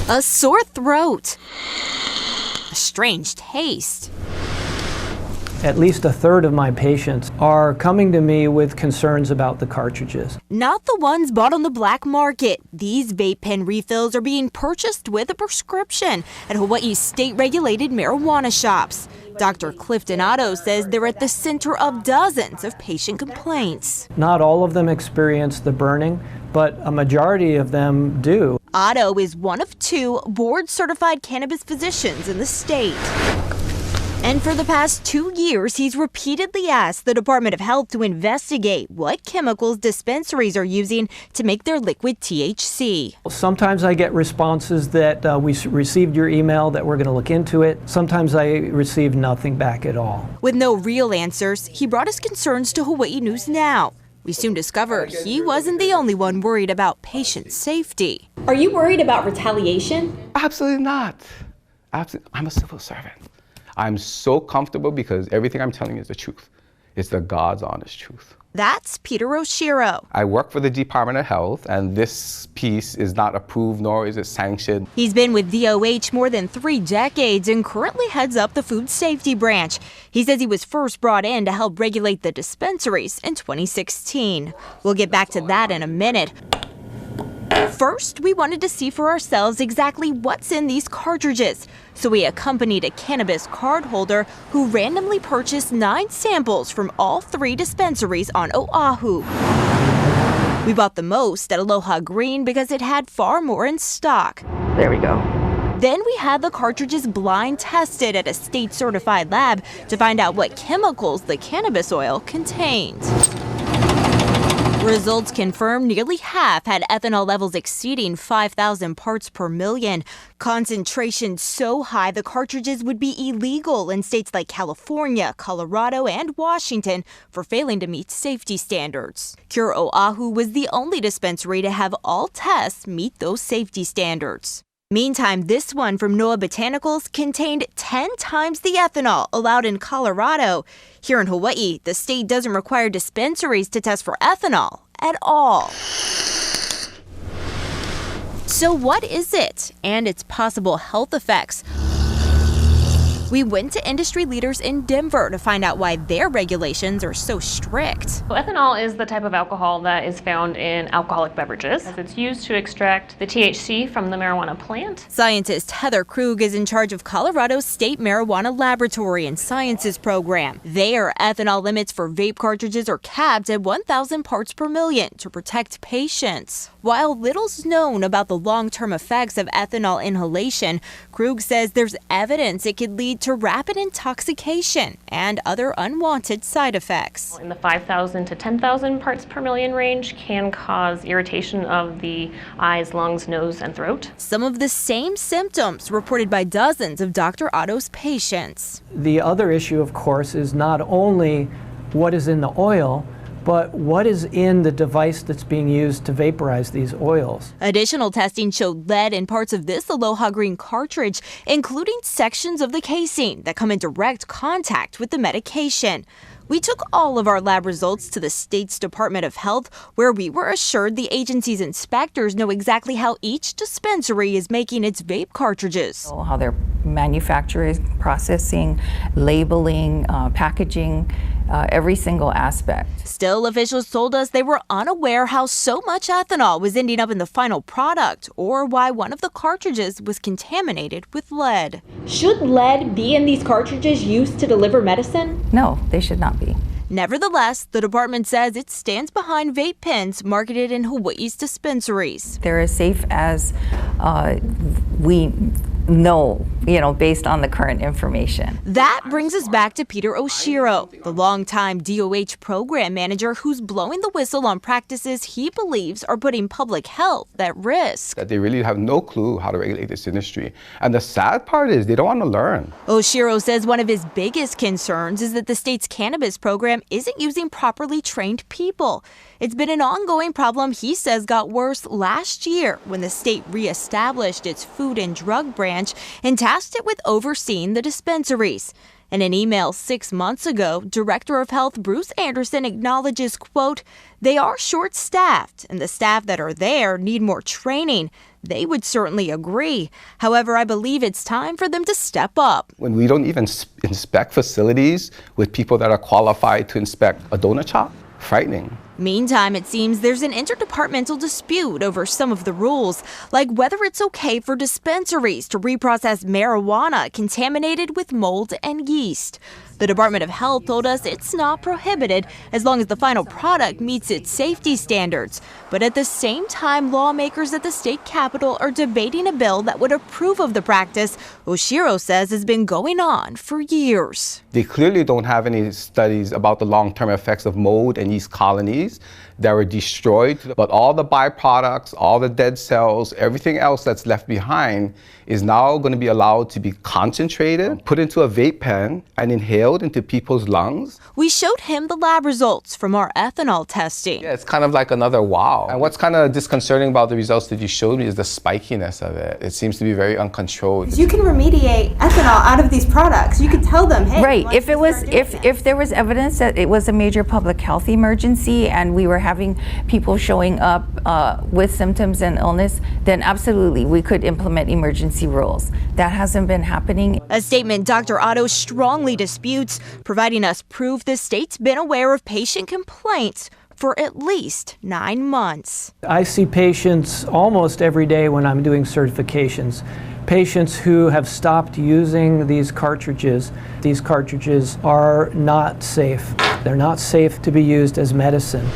a sore throat, a strange taste. At least a third of my patients are coming to me with concerns about the cartridges. Not the ones bought on the black market. These vape pen refills are being purchased with a prescription at Hawaii's state-regulated marijuana shops. Dr. Clifton Otto says they're at the center of dozens of patient complaints. Not all of them experience the burning, but a majority of them do. Otto is one of 2 board-certified cannabis physicians in the state. And for the past 2 years, he's repeatedly asked the Department of Health to investigate what chemicals dispensaries are using to make their liquid THC. Sometimes I get responses that we received your email, that we're going to look into it. Sometimes I receive nothing back at all. With no real answers, he brought his concerns to Hawaii News Now. We soon discovered he wasn't the only one worried about patient safety. Are you worried about retaliation? Absolutely not. Absolutely. I'm a civil servant. I'm so comfortable because everything I'm telling you is the truth. It's the God's honest truth. That's Peter Oshiro. I work for the Department of Health, and this piece is not approved nor is it sanctioned. He's been with DOH more than 3 decades and currently heads up the food safety branch. He says he was first brought in to help regulate the dispensaries in 2016. We'll get back to that in a minute. First, we wanted to see for ourselves exactly what's in these cartridges. So we accompanied a cannabis card holder who randomly purchased 9 samples from all 3 dispensaries on Oahu. We bought the most at Aloha Green because it had far more in stock. There we go. Then we had the cartridges blind tested at a state-certified lab to find out what chemicals the cannabis oil contained. Results confirmed nearly half had ethanol levels exceeding 5,000 parts per million. Concentration so high the cartridges would be illegal in states like California, Colorado, and Washington for failing to meet safety standards. Cure Oahu was the only dispensary to have all tests meet those safety standards. Meantime, this one from Noah Botanicals contained 10 times the ethanol allowed in Colorado. Here in Hawaii, the state doesn't require dispensaries to test for ethanol at all. So what is it and its possible health effects? We went to industry leaders in Denver to find out why their regulations are so strict. So ethanol is the type of alcohol that is found in alcoholic beverages. It's used to extract the THC from the marijuana plant. Scientist Heather Krug is in charge of Colorado's State Marijuana Laboratory and Sciences Program. Their ethanol limits for vape cartridges are capped at 1,000 parts per million to protect patients. While little's known about the long-term effects of ethanol inhalation, Krug says there's evidence it could lead to rapid intoxication and other unwanted side effects. In the 5,000 to 10,000 parts per million range can cause irritation of the eyes, lungs, nose, and throat. Some of the same symptoms reported by dozens of Dr. Otto's patients. The other issue, of course, is not only what is in the oil, but what is in the device that's being used to vaporize these oils. Additional testing showed lead in parts of this Aloha Green cartridge, including sections of the casing that come in direct contact with the medication. We took all of our lab results to the state's Department of Health, where we were assured the agency's inspectors know exactly how each dispensary is making its vape cartridges. How they're manufacturing, processing, labeling, packaging, every single aspect. Still, officials told us they were unaware how so much ethanol was ending up in the final product or why one of the cartridges was contaminated with lead. Should lead be in these cartridges used to deliver medicine? No, they should not be. Nevertheless, the department says it stands behind vape pens marketed in Hawaii's dispensaries. They're as safe as we know, based on the current information. That brings us back to Peter Oshiro, the longtime DOH program manager who's blowing the whistle on practices he believes are putting public health at risk. That they really have no clue how to regulate this industry. And the sad part is they don't want to learn. Oshiro says one of his biggest concerns is that the state's cannabis program isn't using properly trained people. It's been an ongoing problem he says got worse last year when the state reestablished its food and drug branch and tasked it with overseeing the dispensaries. In an email 6 months ago, Director of Health Bruce Anderson acknowledges, quote, they are short-staffed and the staff that are there need more training. They would certainly agree. However, I believe it's time for them to step up. When we don't even inspect facilities with people that are qualified to inspect a donut shop, frightening. Meantime, it seems there's an interdepartmental dispute over some of the rules, like whether it's okay for dispensaries to reprocess marijuana contaminated with mold and yeast. The Department of Health told us it's not prohibited as long as the final product meets its safety standards. But at the same time, lawmakers at the state capitol are debating a bill that would approve of the practice Oshiro says has been going on for years. They clearly don't have any studies about the long-term effects of mold and yeast colonies that were destroyed, but all the byproducts, all the dead cells, everything else that's left behind is now going to be allowed to be concentrated, put into a vape pen, and inhaled into people's lungs. We showed him the lab results from our ethanol testing. Yeah, it's kind of like another wow. And what's kind of disconcerting about the results that you showed me is the spikiness of it. It seems to be very uncontrolled. You can remediate ethanol out of these products. You can tell them, hey, right. If there was evidence that it was a major public health emergency and we were having people showing up with symptoms and illness, then absolutely we could implement emergency rules. That hasn't been happening. A statement Dr. Otto strongly disputes, providing us proof the state's been aware of patient complaints for at least 9 months. I see patients almost every day when I'm doing certifications. Patients who have stopped using these cartridges. These cartridges are not safe. They're not safe to be used as medicine.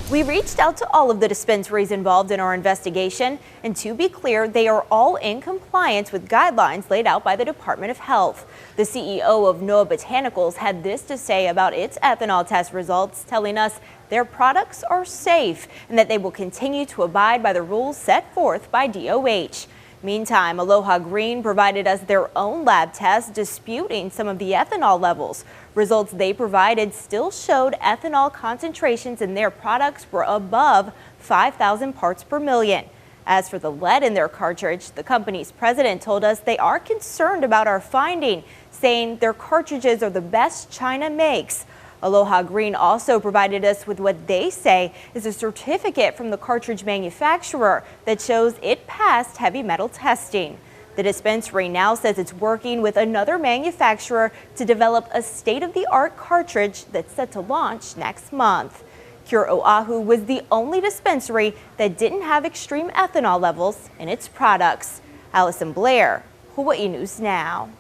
We reached out to all of the dispensaries involved in our investigation, and to be clear, they are all in compliance with guidelines laid out by the Department of Health. The CEO of Noah Botanicals had this to say about its ethanol test results, telling us their products are safe and that they will continue to abide by the rules set forth by DOH. Meantime, Aloha Green provided us their own lab test disputing some of the ethanol levels. Results they provided still showed ethanol concentrations in their products were above 5,000 parts per million. As for the lead in their cartridge, the company's president told us they are concerned about our finding, saying their cartridges are the best China makes. Aloha Green also provided us with what they say is a certificate from the cartridge manufacturer that shows it passed heavy metal testing. The dispensary now says it's working with another manufacturer to develop a state-of-the-art cartridge that's set to launch next month. Cure Oahu was the only dispensary that didn't have extreme ethanol levels in its products. Allison Blair, Hawaii News Now.